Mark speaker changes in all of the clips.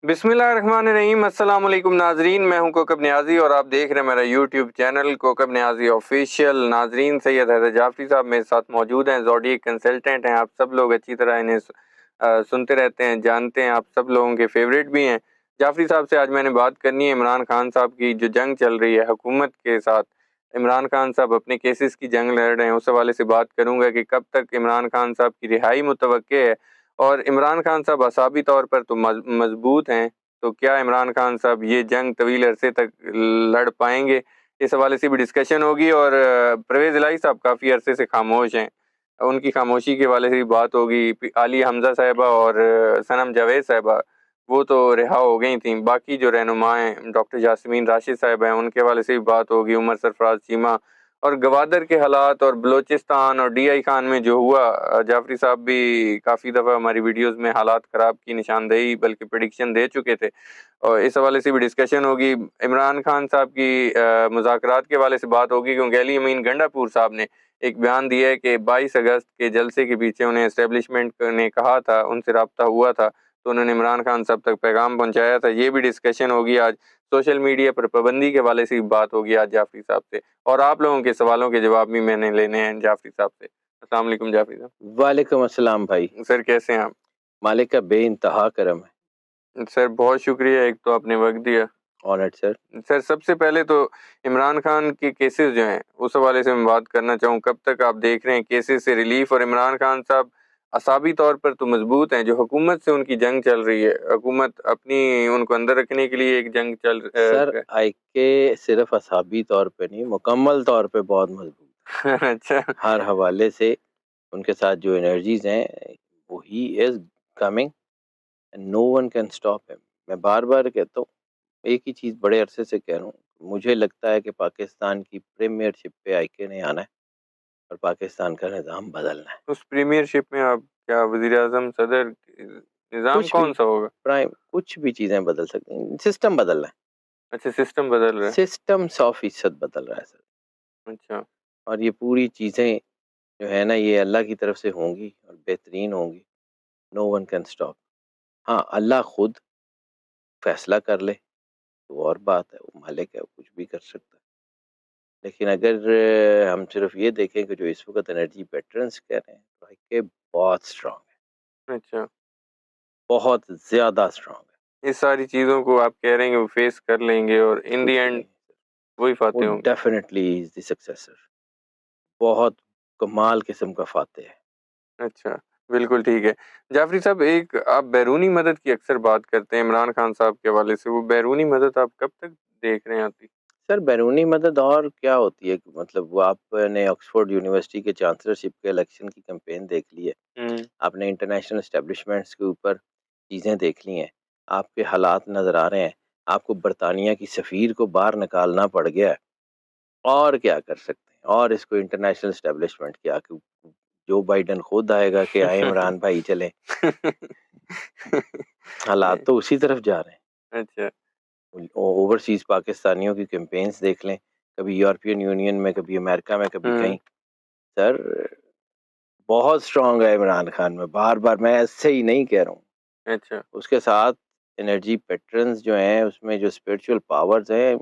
Speaker 1: बिस्मिल्लाहिर्रहमानिर्रहीम। अस्सलाम वालेकुम नाजरीन, मैं हूं कोकब नियाजी और आप देख रहे हैं मेरा YouTube channel Kokab Niazi official. नाजरीन, सैयद हैदर जाफरी साहब मेरे साथ मौजूद हैं, ज़ोडिएक कंसल्टेंट हैं। आप सब लोग अच्छी तरह इन्हें सुनते रहते हैं, जानते हैं, आप सब लोगों के फेवरेट भी हैं। जाफरी साहब से आज मैंने बात करनी है इमरान खान साहब की जो जंग चल रही है हुकूमत के साथ। इमरान खान साहब अपने केसेस की जंग लड़ रहे हैं, उस हवाले से बात करूंगा कि कब तक इमरान खान साहब की रिहाई मुतवक्के है और इमरान खान साहब असाबी तौर पर तो मजबूत हैं, तो क्या इमरान खान साहब ये जंग तवील अरसे तक लड़ पाएंगे? इस हवाले से भी डिस्कशन होगी। और परवेज़ इलाही साहब काफ़ी अरसे से खामोश हैं, उनकी खामोशी के हवाले से भी बात होगी। आलिया हमजा साहिबा और सनम जावेद साहिबा वो तो रिहा हो गई थी, बाकी जो रहनुमाएँ डॉक्टर यास्मीन राशिद साहिबा हैं उनके हवाले से भी बात होगी। उमर सरफराज चीमा और गवादर के हालात और बलोचिस्तान और डीआई खान में जो हुआ, जाफरी साहब भी काफ़ी दफ़ा हमारी वीडियोस में हालात ख़राब की निशानदेही बल्कि प्रेडिक्शन दे चुके थे, और इस हवाले से भी डिस्कशन होगी। इमरान खान साहब की मुज़ाकरात के हवाले से बात होगी, क्योंकि अली अमीन गंडापुर साहब ने एक बयान दिया है कि 22 अगस्त के जलसे के पीछे उन्हें एस्टेब्लिशमेंट ने कहा था, उनसे रब्ता हुआ था, तो उन्होंने इमरान खान साहब तक पैगाम पहुँचाया था। ये भी डिस्कशन होगी आज। सोशल मीडिया पर पाबंदी के हवाले से भी बात होगी आज जाफरी साहब से, और आप लोगों के सवालों के जवाब भी मैंने लेने हैं जाफरी साहब से। अस्सलाम वालेकुम जाफरी साहब।
Speaker 2: वालेकुम अस्सलाम भाई।
Speaker 1: सर कैसे हैं आप?
Speaker 2: मालिक का बेइंतहा करम है।
Speaker 1: सर बहुत शुक्रिया, एक तो आपने वक्त दिया।
Speaker 2: Honoured sir.
Speaker 1: सर सबसे पहले तो इमरान खान के केसेस जो हैं उस हवाले से मैं बात करना चाहूँ, कब तक आप देख रहे हैं केसेस से रिलीफ? और इमरान खान साहब असाबी तौर पर तो मजबूत हैं, जो हुकूमत से उनकी जंग चल रही है, हुकूमत अपनी उनको अंदर रखने के लिए एक जंग
Speaker 2: सर आईके सिर्फ असाबी तौर पे नहीं, मुकम्मल तौर पे बहुत मजबूत है।
Speaker 1: अच्छा।
Speaker 2: हर हवाले से उनके साथ जो एनर्जीज हैं, वो ही is coming and no one can stop him. मैं बार बार कहता हूँ, एक ही चीज़ बड़े अरसे से कह रहा हूँ। मुझे लगता है कि पाकिस्तान की प्रीमियरशिप पे आईके ने आना है और पाकिस्तान का निज़ाम बदलना है।
Speaker 1: उस प्रीमियरशिप में आप क्या वजीर आजम, सदर, निज़ाम
Speaker 2: कुछ भी
Speaker 1: कौन सा होगा?
Speaker 2: प्राइम कुछ भी चीज़ें बदल सकती हैं, सिस्टम बदलना है।
Speaker 1: अच्छा, सिस्टम बदल रहा है।
Speaker 2: सिस्टम 100% बदल रहा है सर।
Speaker 1: अच्छा।
Speaker 2: और ये पूरी चीज़ें जो है ना, ये अल्लाह की तरफ से होंगी और बेहतरीन होंगी। No one can stop. हाँ, अल्लाह खुद फैसला कर ले तो और बात है, वो मालिक है, वो कुछ भी कर सकता है। लेकिन अगर हम सिर्फ ये देखें कि जो इस वक्त एनर्जी पैटर्न्स कह रहे हैं, तो के बहुत स्ट्रांग है,
Speaker 1: अच्छा,
Speaker 2: बहुत ज़्यादा स्ट्रांग है।
Speaker 1: इस सारी चीज़ों को आप कह रहे हैं कि वो फेस कर लेंगे और इन द
Speaker 2: कुछ भी
Speaker 1: एंड
Speaker 2: नहीं,
Speaker 1: वही
Speaker 2: वो
Speaker 1: फाते होंगे।
Speaker 2: Definitely is the successor. बहुत कमाल किस्म का फाते है।
Speaker 1: अच्छा, बिल्कुल ठीक है। जाफ़री साहब, एक आप बैरूनी मदद की अक्सर बात करते हैं इमरान खान साहब के हवाले से, वो बैरूनी मदद आप कब तक देख रहे हैं आती?
Speaker 2: सर बैरूनी मदद और क्या होती है? मतलब वो आपने ऑक्सफोर्ड यूनिवर्सिटी के चांसलरशिप के इलेक्शन की कैंपेन देख ली है।
Speaker 1: हुँ।
Speaker 2: आपने इंटरनेशनल एस्टेब्लिशमेंट्स के ऊपर चीज़ें देख ली हैं। आपके हालात नज़र आ रहे हैं। आपको बरतानिया की सफ़ीर को बाहर निकालना पड़ गया है। और क्या कर सकते हैं? और इसको इंटरनेशनल एस्टेब्लिशमेंट क्या कि जो बाइडेन खुद आएगा कि आए इमरान भाई चलें। हालात तो उसी तरफ जा रहे हैं।
Speaker 1: अच्छा।
Speaker 2: ओवरसीज़ पाकिस्तानियों की कैंपेन्स देख लें, कभी यूरोपियन यूनियन में, कभी अमेरिका में, कभी
Speaker 1: हुँ।
Speaker 2: कहीं। सर बहुत स्ट्रॉन्ग है इमरान खान। में बार-बार मैं ऐसे ही नहीं कह रहा हूँ।
Speaker 1: अच्छा।
Speaker 2: उसके साथ एनर्जी पैटर्न्स जो हैं, उसमें जो स्पिरिचुअल पावर्स हैं,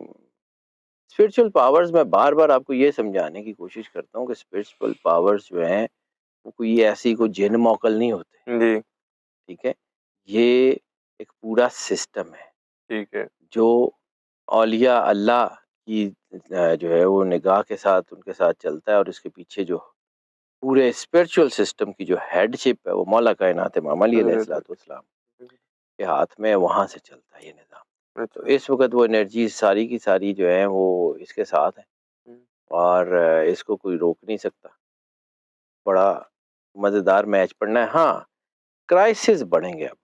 Speaker 2: स्पिरिचुअल पावर्स मैं बार-बार आपको ये समझाने की कोशिश करता हूँ कि स्पिरिचुअल पावर्स जो हैं, वो कोई ऐसी कोई जिन्न मौकल नहीं होते,
Speaker 1: जी।
Speaker 2: ठीक है? ये एक पूरा सिस्टम है,
Speaker 1: ठीक है।
Speaker 2: जो औलिया अल्लाह की जो है वो निगाह के साथ उनके साथ चलता है, और इसके पीछे जो पूरे स्पिरिचुअल सिस्टम की जो हेडशिप है, वो मौला कायनात इमाम अली
Speaker 1: हज़रत
Speaker 2: अलैहिस्सलाम के हाथ में है, वहाँ से चलता है ये निज़ाम। तो
Speaker 1: अच्छा।
Speaker 2: इस वक़्त वो एनर्जी सारी की सारी जो है वो इसके साथ है,
Speaker 1: हुँ।
Speaker 2: और इसको कोई रोक नहीं सकता। बड़ा मज़ेदार मैच पड़ना है। हाँ, क्राइसिस बढ़ेंगे अब।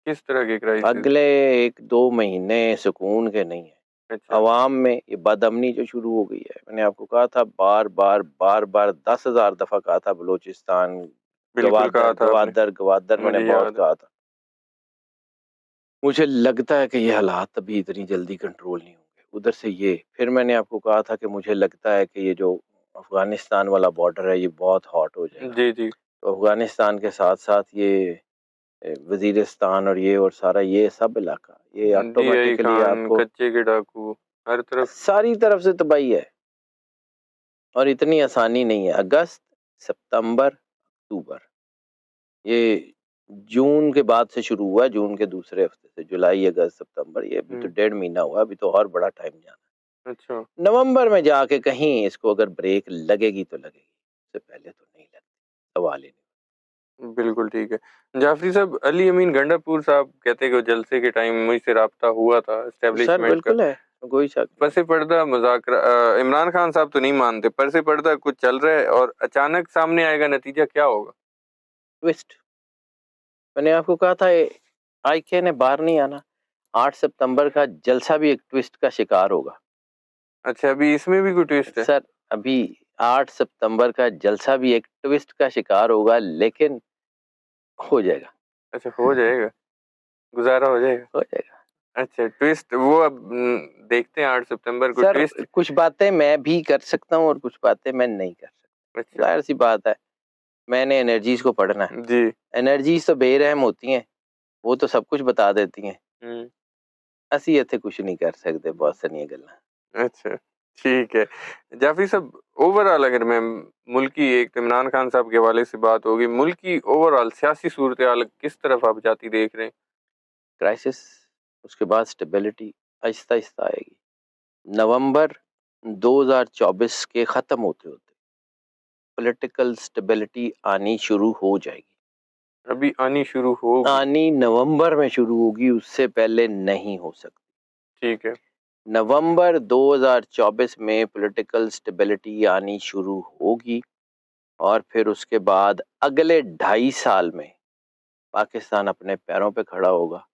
Speaker 1: किस तरह के क्राइसिस?
Speaker 2: अगले 1-2 महीने सुकून के नहीं है।
Speaker 1: अच्छा।
Speaker 2: अवाम में ये बदअमनी जो शुरू हो गई है, मैंने आपको कहा था बार-बार 10,000 दफ़ा कहा था, बलूचिस्तान,
Speaker 1: बिल्कुल कहा
Speaker 2: गवादर,
Speaker 1: था आपने,
Speaker 2: गवादर, गवादर मैंने
Speaker 1: मुझे
Speaker 2: बहुत
Speaker 1: याद है।
Speaker 2: कहा था। मुझे लगता है कि ये हालात अभी इतनी जल्दी कंट्रोल नहीं होंगे। उधर से ये फिर मैंने आपको कहा था कि मुझे लगता है कि ये जो अफ़गानिस्तान वाला बॉर्डर है, ये बहुत हॉट हो जाएगा।
Speaker 1: जी, जी।
Speaker 2: तो अफ़गानिस्तान के साथ-साथ ये वजीरिस्तान और ये और सारा ये सब इलाका, ये
Speaker 1: DI
Speaker 2: ऑटोमेटिकली
Speaker 1: खान,
Speaker 2: आपको
Speaker 1: कच्चे के डाकू, हर तरफ।
Speaker 2: सारी तरफ से तबाही है और इतनी आसानी नहीं है। अगस्त, सितंबर, अक्टूबर, ये जून के बाद से शुरू हुआ है, जून के दूसरे हफ्ते से, जुलाई, अगस्त, सितंबर, ये अभी तो 1.5 महीना हुआ, अभी तो और बड़ा टाइम जाना है।
Speaker 1: अच्छा,
Speaker 2: नवंबर में जाके कहीं इसको अगर ब्रेक लगेगी तो लगेगी, उससे पहले तो नहीं लगती, सवाल ही नहीं।
Speaker 1: बिल्कुल ठीक है। जाफरी साहब, अली अमीन गंडापुर साहब कहते हैं कि जलसे के टाइम मुझसे राब्ता हुआ था
Speaker 2: सर
Speaker 1: एस्टेब्लिशमेंट का।
Speaker 2: बिल्कुल है, कोई शक नहीं।
Speaker 1: पसे पर्दा मुज़ाकरा, इमरान खान साहब तो नहीं मानते, पसे पर्दा कुछ चल रहा है और अचानक सामने आएगा, नतीजा क्या होगा?
Speaker 2: ट्विस्ट, मैंने आपको कहा था IK ने बाहर नहीं आना। 8 सितंबर का जलसा भी एक ट्विस्ट का शिकार होगा।
Speaker 1: अच्छा, अभी इसमें भी कोई ट्विस्ट है?
Speaker 2: सर अभी 8 सितंबर का जलसा भी एक ट्विस्ट का शिकार होगा, लेकिन हो जाएगा,
Speaker 1: अच्छा, हो जाएगा, गुजारा हो जाएगा।
Speaker 2: हो जाएगा।
Speaker 1: अच्छा, ट्विस्ट वो अब देखते हैं 8 सितंबर को
Speaker 2: सर
Speaker 1: ट्विस्ट।
Speaker 2: कुछ बातें मैं भी कर सकता हूँ और कुछ बातें मैं नहीं कर सकता,
Speaker 1: अच्छा,
Speaker 2: जाहिर सी बात है। मैंने एनर्जीज को पढ़ना है।
Speaker 1: जी।
Speaker 2: एनर्जीज तो बेरहम होती हैं, वो तो सब कुछ बता देती हैं।
Speaker 1: हम्म,
Speaker 2: ਅਸੀਂ ਇੱਥੇ कुछ नहीं कर सकते, बहुत सारी गल्लां।
Speaker 1: अच्छा, ठीक है। जाफरी साहब, ओवरऑल अगर मैं मुल्की, एक तो इमरान खान साहब के हवाले से बात होगी, मुल्की ओवरऑल सियासी सूरत हाल किस तरफ आप जाती देख रहे हैं?
Speaker 2: क्राइसिस, उसके बाद स्टेबिलिटी आहिस्ता आहिस्ता आएगी। नवंबर 2024 के ख़त्म होते होते पॉलिटिकल स्टेबिलिटी आनी शुरू हो जाएगी।
Speaker 1: अभी आनी शुरू होगी।
Speaker 2: आनी नवंबर में शुरू होगी, उससे पहले नहीं हो सकती।
Speaker 1: ठीक है।
Speaker 2: नवंबर 2024 में पॉलिटिकल स्टेबिलिटी आनी शुरू होगी और फिर उसके बाद अगले 2.5 साल में पाकिस्तान अपने पैरों पे खड़ा होगा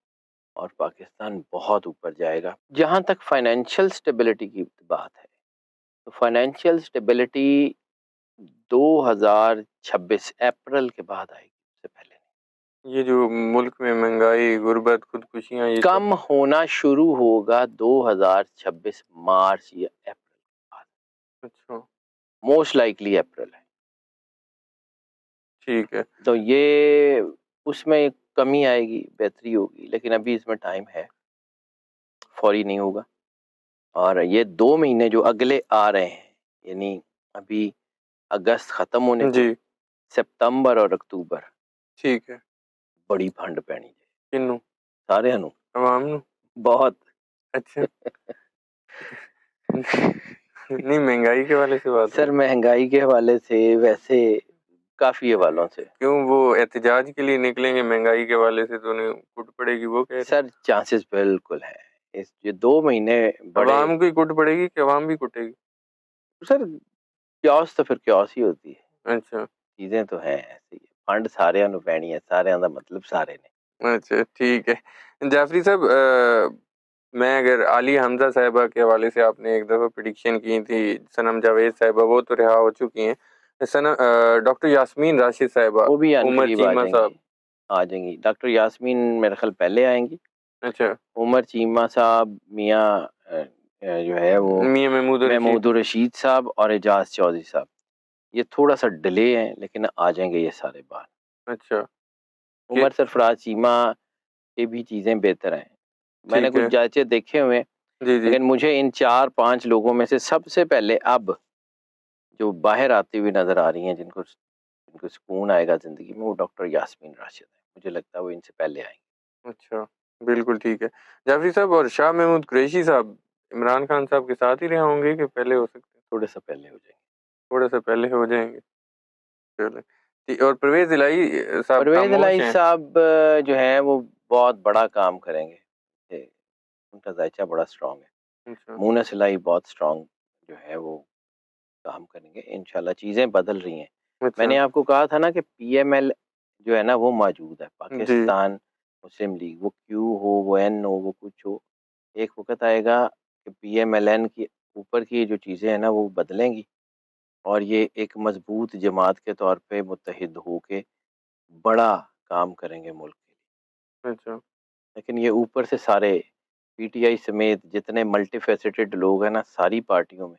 Speaker 2: और पाकिस्तान बहुत ऊपर जाएगा। जहाँ तक फाइनेंशियल स्टेबिलिटी की बात है, तो फाइनेंशियल स्टेबिलिटी 2026 अप्रैल के बाद आएगी, उससे पहले नहीं।
Speaker 1: ये जो मुल्क में महंगाई, गुर्बत, खुदकुशियां, ये सब।
Speaker 2: कम होना शुरू होगा 2026 मार्च या अप्रैल के बाद,
Speaker 1: अच्छा,
Speaker 2: मोस्ट लाइकली अप्रैल है।
Speaker 1: ठीक है।
Speaker 2: तो ये उसमें कमी आएगी, बेहतरी होगी, लेकिन अभी इसमें टाइम है, फौरी नहीं होगा। और ये 2 महीने जो अगले आ रहे हैं, यानी अभी अगस्त ख़त्म होने को,
Speaker 1: जी,
Speaker 2: सितंबर और अक्टूबर,
Speaker 1: ठीक है।
Speaker 2: बड़ी फंड पैनी है
Speaker 1: किन्नू?
Speaker 2: सारिਆਂ ਨੂੰ,
Speaker 1: अवाम नू?
Speaker 2: बहुत।
Speaker 1: अच्छा। नहीं, महंगाई के वाले से बात
Speaker 2: सर
Speaker 1: है।
Speaker 2: महंगाई के हवाले से, वैसे काफ़ी हवालों से।
Speaker 1: क्यों, वो एहतजाज के लिए निकलेंगे महंगाई के वाले से तो उन्हें कुट पड़ेगी, वो कह रहे हैं?
Speaker 2: सर चांसेस बिल्कुल है, इस ये 2 महीने बड़े।
Speaker 1: अवाम को ही कुट पड़ेगी कि अवाम भी कुटेगी?
Speaker 2: सर क्यास तो फिर क्यास ही होती है,
Speaker 1: अच्छा,
Speaker 2: चीज़ें तो हैं ऐसी, फंड सारिਆਂ ਨੂੰ पैनी है, सारिਆਂ ਦਾ मतलब सारे ने।
Speaker 1: अच्छा, ठीक है। जाफरी साहब, मैं अगर आलिया हमजा साहिबा के हवाले से, आपने एक दफ़ा प्रिडिक्शन की थी, सनम जावेद साहिबा वो तो रिहा हो चुकी हैं, डॉक्टर यास्मीन राशिद साहिबा,
Speaker 2: वो भी
Speaker 1: उमर
Speaker 2: अनकरीब
Speaker 1: चीमा साहब।
Speaker 2: आ जाएंगी। डॉक्टर यास्मीन मेरे ख्याल पहले आएंगी।
Speaker 1: अच्छा,
Speaker 2: उमर चीमा साहब, मियाँ जो है वो
Speaker 1: मियां महमूद रशीद।
Speaker 2: महमूद रशीद साहब और एजाज चौधरी साहब, ये थोड़ा सा डिले है, लेकिन आ जाएंगे ये सारे बाहर।
Speaker 1: अच्छा, कि
Speaker 2: उमर सरफराज चीमा की भी चीज़ें बेहतर हैं, मैंने
Speaker 1: ठीक
Speaker 2: कुछ
Speaker 1: है।
Speaker 2: जांचे देखे हुए हैं,
Speaker 1: जी, जी।
Speaker 2: लेकिन मुझे इन 4-5 लोगों में से सबसे पहले अब जो बाहर आती हुई नज़र आ रही हैं, जिनको जिनको सुकून आएगा ज़िंदगी में, वो डॉक्टर यास्मीन राशिद है। मुझे लगता है वो इनसे पहले आएंगे।
Speaker 1: अच्छा, बिल्कुल ठीक है। जाफरी साहब, और शाह महमूद कुरैशी साहब इमरान खान साहब के साथ ही रहे होंगे कि पहले हो सकते हैं?
Speaker 2: थोड़े से पहले हो जाएंगे।
Speaker 1: थोड़ा सा पहले हो जाएंगे। चलो, और परवेज इलाही साहब
Speaker 2: परवेज
Speaker 1: खामोश
Speaker 2: इलाही
Speaker 1: हैं।
Speaker 2: साहब जो हैं वो बहुत बड़ा काम करेंगे, ये उनका जायचा बड़ा स्ट्रॉन्ग है।
Speaker 1: अच्छा,
Speaker 2: मूनस इलाही बहुत स्ट्रॉन्ग जो है वो काम करेंगे, इंशाल्लाह चीज़ें बदल रही हैं।
Speaker 1: अच्छा,
Speaker 2: मैंने आपको कहा था ना कि PML जो है ना वो मौजूद है,
Speaker 1: जी,
Speaker 2: पाकिस्तान मुस्लिम लीग, वो Q हो, वो N हो, वो कुछ हो, एक वक़्त आएगा कि PMLN की ऊपर की जो चीज़ें हैं ना वो बदलेंगी और ये एक मज़बूत जमात के तौर पे मुत्तहिद होके बड़ा काम करेंगे मुल्क के लिए।
Speaker 1: अच्छा,
Speaker 2: लेकिन ये ऊपर से सारे PTI समेत जितने मल्टीफेसेटेड लोग हैं ना सारी पार्टियों में,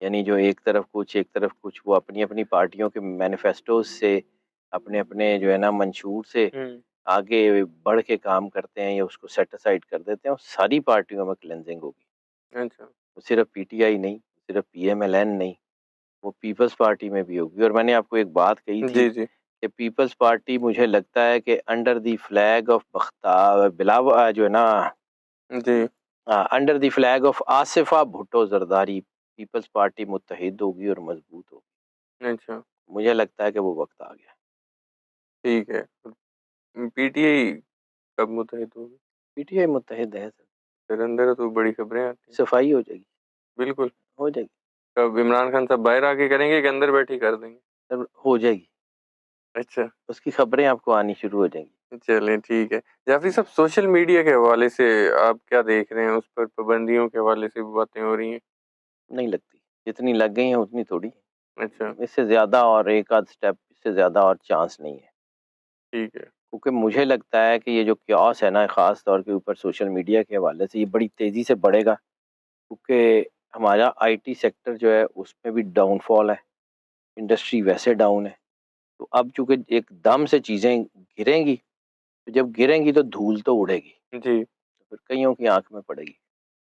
Speaker 2: यानी जो एक तरफ कुछ, वो अपनी-अपनी पार्टियों के मैनिफेस्टोज़ से, अपने-अपने जो है ना मंशूर से
Speaker 1: हुँ,
Speaker 2: आगे बढ़ के काम करते हैं या उसको सेट असाइड कर देते हैं, वो सारी पार्टियों में क्लेंजिंग होगी।
Speaker 1: अच्छा।
Speaker 2: वो सिर्फ पीटीआई नहीं, सिर्फ पीएमएलएन नहीं, वो पीपल्स पार्टी में भी होगी। और मैंने आपको एक बात कही थी
Speaker 1: जी, जी।
Speaker 2: कि पीपल्स पार्टी मुझे लगता है कि under the flag of Bilawal जो है ना,
Speaker 1: जी।
Speaker 2: Under the flag of Asifa Bhutto Zardari People's Party मुत्तहिद होगी और मजबूत होगी।
Speaker 1: अच्छा,
Speaker 2: मुझे लगता है कि वो वक्त आ गया।
Speaker 1: ठीक है। पीटीआई कब मुत्तहिद होगी?
Speaker 2: पीटीआई मुत्तहिद है सर,
Speaker 1: फिर अंदर तो बड़ी खबरें आती हैं।
Speaker 2: सफाई हो जाएगी,
Speaker 1: बिल्कुल।
Speaker 2: हो जाएगी
Speaker 1: कब इमरान खान साहब बाहर आके करेंगे कि अंदर बैठ के कर देंगे?
Speaker 2: सर, हो जाएगी।
Speaker 1: अच्छा,
Speaker 2: उसकी खबरें आपको आनी शुरू हो जाएंगी।
Speaker 1: चलें ठीक है। जाफ़री साहब सोशल मीडिया के हवाले से आप क्या देख रहे हैं? उस पर पाबंदियों के हवाले से भी बातें हो रही हैं।
Speaker 2: नहीं लगती, जितनी लग गई हैं उतनी थोड़ी,
Speaker 1: अच्छा,
Speaker 2: इससे ज़्यादा और एक आध स्टेप इससे ज़्यादा और चांस नहीं है।
Speaker 1: ठीक है।
Speaker 2: क्योंकि मुझे लगता है कि ये जो क्यास है ना, ख़ास तौर के ऊपर सोशल मीडिया के हवाले से, ये बड़ी तेज़ी से बढ़ेगा, क्योंकि हमारा आईटी सेक्टर जो है उसमें भी डाउनफॉल है, इंडस्ट्री वैसे डाउन है। तो अब चूँकि एकदम से चीज़ें गिरेंगी, तो जब गिरेंगी तो धूल तो उड़ेगी,
Speaker 1: जी,
Speaker 2: तो फिर कईयों की आँख में पड़ेगी।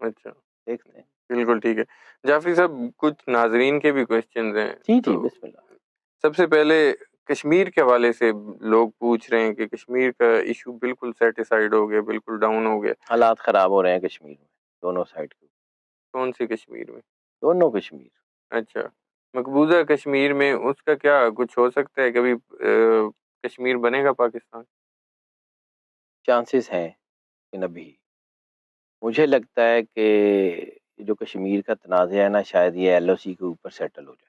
Speaker 1: अच्छा,
Speaker 2: देखते हैं।
Speaker 1: बिल्कुल ठीक है। जाफ़री साहब कुछ नाज़रीन के भी क्वेश्चन्स हैं,
Speaker 2: जी, जी,
Speaker 1: तो
Speaker 2: बिस्मिल्लाह।
Speaker 1: सबसे पहले कश्मीर के हवाले से लोग पूछ रहे हैं कि कश्मीर का इश्यू बिल्कुल सेटिस्फाइड हो गया, बिल्कुल डाउन हो गया।
Speaker 2: हालात ख़राब हो रहे हैं कश्मीर में, दोनों साइड के,
Speaker 1: कौन-से कश्मीर में?
Speaker 2: दोनों कश्मीर।
Speaker 1: अच्छा, मकबूज़ा कश्मीर में उसका क्या कुछ हो सकता है कभी कश्मीर बनेगा पाकिस्तान?
Speaker 2: चांसेस हैं, लेकिन अभी मुझे लगता है कि जो कश्मीर का तनाज़ा है ना, शायद ये एलओसी के ऊपर सेटल हो जाए।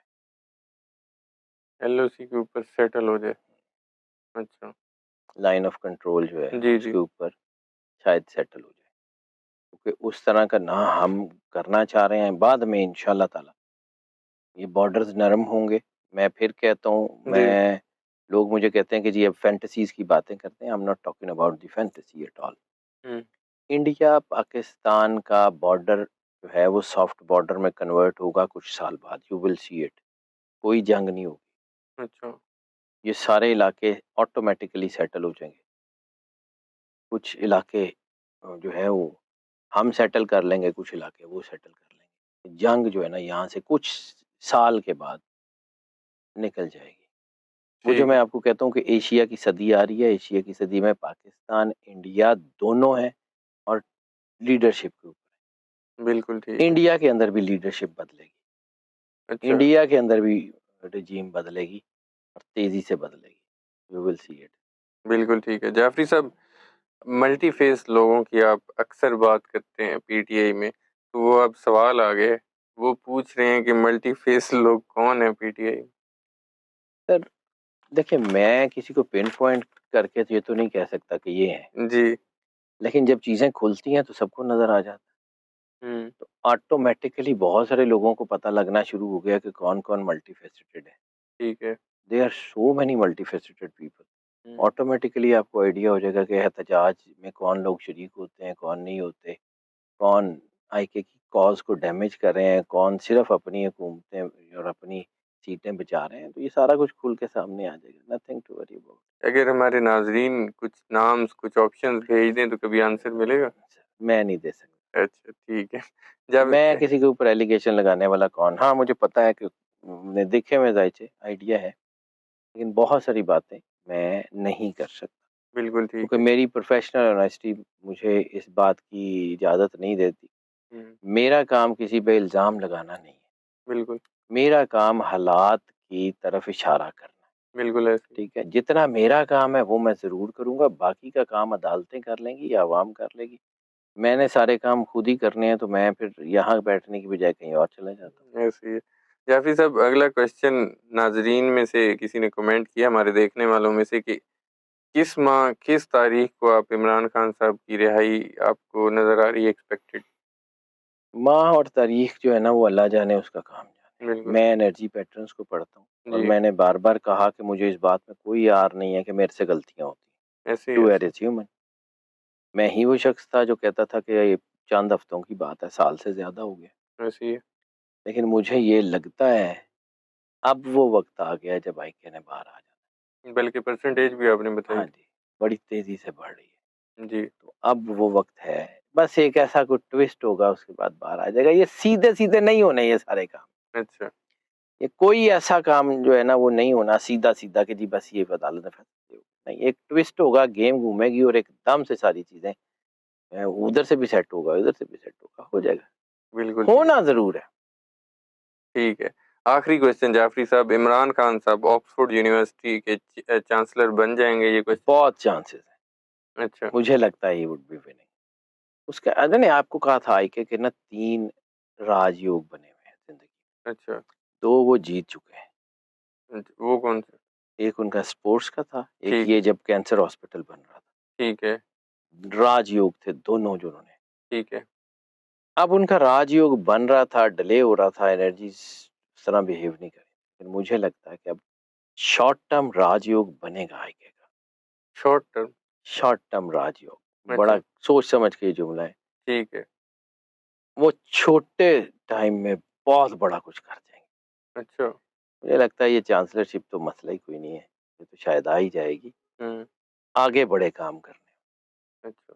Speaker 1: एलओसी के ऊपर सेटल हो जाए। अच्छा,
Speaker 2: लाइन ऑफ कंट्रोल जो है
Speaker 1: जी, जी।
Speaker 2: उसके ऊपर शायद सेटल हो जाए, क्योंकि उस तरह का ना हम करना चाह रहे हैं। बाद में इंशाल्लाह ताला ये बॉर्डर्स नरम होंगे। मैं फिर कहता हूँ,
Speaker 1: जी।
Speaker 2: मैं लोग मुझे कहते हैं कि जी अब फैंटेसीज़ की बातें करते हैं। I am not talking about the fantasy at all.
Speaker 1: Hmm,
Speaker 2: India Pakistan का बॉर्डर जो है वो सॉफ्ट बॉर्डर में कन्वर्ट होगा कुछ साल बाद, यू विल सी इट। कोई जंग नहीं होगी,
Speaker 1: अच्छा,
Speaker 2: ये सारे इलाके ऑटोमेटिकली सेटल हो जाएंगे। कुछ इलाके जो है वो हम सेटल कर लेंगे, कुछ इलाके वो सेटल कर लेंगे। जंग जो है ना यहाँ से कुछ साल के बाद निकल जाएगी। वो जो
Speaker 1: ठीक
Speaker 2: मैं
Speaker 1: है।
Speaker 2: आपको कहता हूँ कि एशिया की सदी आ रही है, एशिया की सदी में पाकिस्तान इंडिया दोनों है, और लीडरशिप के ऊपर
Speaker 1: बिल्कुल ठीक है।
Speaker 2: इंडिया के अंदर भी लीडरशिप बदलेगी,
Speaker 1: अच्छा,
Speaker 2: इंडिया के अंदर भी रिजीम बदलेगी और तेज़ी से बदलेगी। You will see it.
Speaker 1: बिल्कुल ठीक है। जाफ़री साहब मल्टी फेस लोगों की आप अक्सर बात करते हैं पीटीआई में, तो वो अब सवाल आ गया है, वो पूछ रहे हैं कि मल्टी फेस लोग कौन है पीटीआई में?
Speaker 2: सर देखिए, मैं किसी को पिन पॉइंट करके तो ये तो नहीं कह सकता कि ये है,
Speaker 1: जी,
Speaker 2: लेकिन जब चीज़ें खुलती हैं तो सबको नज़र आ जाता है।
Speaker 1: हुँ,
Speaker 2: तो ऑटोमेटिकली बहुत सारे लोगों को पता लगना शुरू हो गया कि कौन-कौन मल्टीफेसेटेड है।
Speaker 1: ठीक है।
Speaker 2: There are so many multifaceted people.
Speaker 1: हुँ,
Speaker 2: ऑटोमेटिकली आपको आइडिया हो जाएगा कि एहतजाज में कौन लोग शरीक होते हैं, कौन नहीं होते, कौन आईके की कॉज़ को डैमेज कर रहे हैं, कौन सिर्फ़ अपनी हुकूमतें और अपनी सीटें बचा रहे हैं। तो ये सारा कुछ खुल के सामने आ जाएगा। Nothing to worry about.
Speaker 1: अगर हमारे नाज़रीन कुछ नाम्स, कुछ ऑप्शंस भेज दें तो कभी आंसर मिलेगा?
Speaker 2: मैं नहीं दे सकता।
Speaker 1: अच्छा, ठीक है। जब
Speaker 2: मैं किसी के ऊपर एलिगेशन लगाने वाला कौन? हाँ, मुझे पता है कि देखे हुए ज़ायचे आइडिया है, लेकिन बहुत सारी बातें मैं नहीं कर सकता,
Speaker 1: बिल्कुल ठीक
Speaker 2: क्योंकि
Speaker 1: है।
Speaker 2: मेरी प्रोफ़ेशनल ऑनेस्टी मुझे इस बात की इजाज़त नहीं देती।
Speaker 1: हुँ,
Speaker 2: मेरा काम किसी पे इल्ज़ाम लगाना नहीं है,
Speaker 1: बिल्कुल,
Speaker 2: मेरा काम हालात की तरफ इशारा करना है,
Speaker 1: बिल्कुल ऐसे ही।
Speaker 2: ठीक है? जितना मेरा काम है वो मैं ज़रूर करूँगा, बाकी का काम अदालतें कर लेंगी या अवाम कर लेगी। मैंने सारे काम खुद ही करने हैं, तो मैं फिर यहाँ बैठने की बजाय कहीं और चला जाता हूँ।
Speaker 1: ऐसे ही है। जाफ़ी साहब अगला क्वेश्चन नाज़रीन में से किसी ने कमेंट किया हमारे देखने वालों में से कि किस माह, किस तारीख को आप इमरान खान साहब की रिहाई आपको नज़र आ रही है एक्सपेक्टेड?
Speaker 2: माह और तारीख जो है ना वो अल्लाह जाने, उसका काम जाने।
Speaker 1: बिल्कुल,
Speaker 2: मैं एनर्जी पैटर्न्स को पढ़ता हूँ और
Speaker 1: जी,
Speaker 2: मैंने बार-बार कहा कि मुझे इस बात में कोई यार नहीं है कि मेरे से गलतियाँ होती
Speaker 1: ऐसे
Speaker 2: हैं।
Speaker 1: ही,
Speaker 2: टू
Speaker 1: ऐसे
Speaker 2: एयर
Speaker 1: ही,
Speaker 2: इज़ ह्यूमन। मैं ही वो शख्स था जो कहता था कि ये चंद हफ्तों की बात है, साल से ज़्यादा हो गया।
Speaker 1: ऐसे ही है।
Speaker 2: लेकिन मुझे ये लगता है अब वो वक़्त आ गया है जब आईके ने बाहर आ जाना
Speaker 1: बल्कि परसेंटेज भी आपने
Speaker 2: है।
Speaker 1: बताई
Speaker 2: हाँ
Speaker 1: थी।
Speaker 2: जी, बड़ी तेज़ी से बढ़ रही है।
Speaker 1: जी,
Speaker 2: तो अब वो वक़्त है, बस एक ऐसा कोई ट्विस्ट होगा उसके बाद बाहर आ जाएगा। ये सीधे-सीधे नहीं होने ये सारे काम।
Speaker 1: अच्छा,
Speaker 2: ये कोई ऐसा काम जो है ना वो नहीं होना सीधा-सीधा कि जी बस ये अदालत ने फैसला दिया। नहीं, एक ट्विस्ट होगा, गेम घूमेगी और एकदम से सारी चीज़ें उधर से भी सेट होगा, इधर से भी सेट होगा, हो जाएगा।
Speaker 1: बिल्कुल ठीक।
Speaker 2: होना ज़रूर है।
Speaker 1: ठीक है। आखिरी क्वेश्चन जाफ़री साहब, इमरान खान साहब ऑक्सफोर्ड यूनिवर्सिटी के चांसलर बन जाएँगे, ये क्वेश्चन?
Speaker 2: बहुत चांसेस हैं।
Speaker 1: अच्छा,
Speaker 2: मुझे लगता है ही वुड बी विनिंग। उसका अरे नहीं आपको कहा था आईके के ना 3 राजयोग बने हुए हैं ज़िंदगी में।
Speaker 1: अच्छा,
Speaker 2: 2 वो जीत चुके हैं।
Speaker 1: वो कौन से?
Speaker 2: एक उनका स्पोर्ट्स का था, एक
Speaker 1: ठीक,
Speaker 2: ये जब कैंसर हॉस्पिटल बन रहा था।
Speaker 1: ठीक है,
Speaker 2: राजयोग थे दोनों जो उन्होंने।
Speaker 1: ठीक है।
Speaker 2: अब उनका राजयोग बन रहा था, डिले हो रहा था, एनर्जीज़ उस तरह बिहेव नहीं करी। लेकिन मुझे लगता है कि अब शॉर्ट टर्म राजयोग बनेगा आईके का।
Speaker 1: शॉर्ट टर्म,
Speaker 2: शॉर्ट टर्म राजयोग, बड़ा
Speaker 1: अच्छा,
Speaker 2: सोच समझ के ये जुमला है।
Speaker 1: ठीक है,
Speaker 2: वो छोटे टाइम में बहुत बड़ा कुछ कर जाएँगे।
Speaker 1: अच्छा,
Speaker 2: मुझे लगता है ये चांसलरशिप तो मसला ही कोई नहीं है। ये तो शायद आ ही जाएगी।
Speaker 1: हुँ,
Speaker 2: आगे बड़े काम करने।
Speaker 1: अच्छा,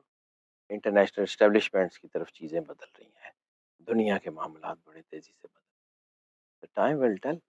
Speaker 2: इंटरनेशनल एस्टेब्लिशमेंट्स की तरफ चीज़ें बदल रही हैं। दुनिया के मामलात बड़े तेज़ी से बदल रहे हैं। Time will tell.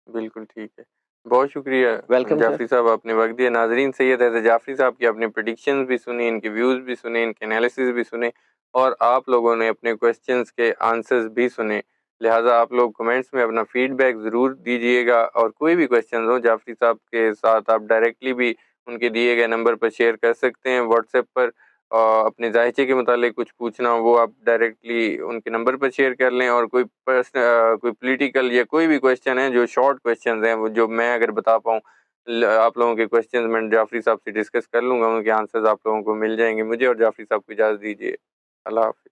Speaker 1: बिल्कुल ठीक है। बहुत शुक्रिया
Speaker 2: वेलकम सर।
Speaker 1: जाफ़री साहब, आपने वक़्त दिया। नाज़रीन, सैयद हैदर जाफ़री साहब की आपने प्रेडिक्शंस भी सुनी, इनके व्यूज़ भी सुने, इनके एनालिसिस भी सुने और आप लोगों ने अपने क्वेश्चंस के आंसर्स भी सुने। लिहाज़ा आप लोग कमेंट्स में अपना फ़ीडबैक ज़रूर दीजिएगा और कोई भी क्वेश्चंस हो जाफ़री साहब के साथ आप डायरेक्टली भी उनके दिए गए नंबर पर शेयर कर सकते हैं। व्हाट्सएप पर अपने ज़ाहिचे के मुतालिक कुछ पूछना हो वो आप डायरेक्टली उनके नंबर पर शेयर कर लें और कोई पॉलिटिकल या कोई भी क्वेश्चन है जो शॉर्ट क्वेश्चंस हैं वो जो मैं अगर बता पाऊँ आप लोगों के क्वेश्चंस मैं जाफ़री साहब से डिस्कस कर लूँगा, उनके आंसर्स आप लोगों को मिल जाएँगे। मुझे और जाफ़री साहब को इजाज़त दीजिए। अल्लाह हाफ़िज़।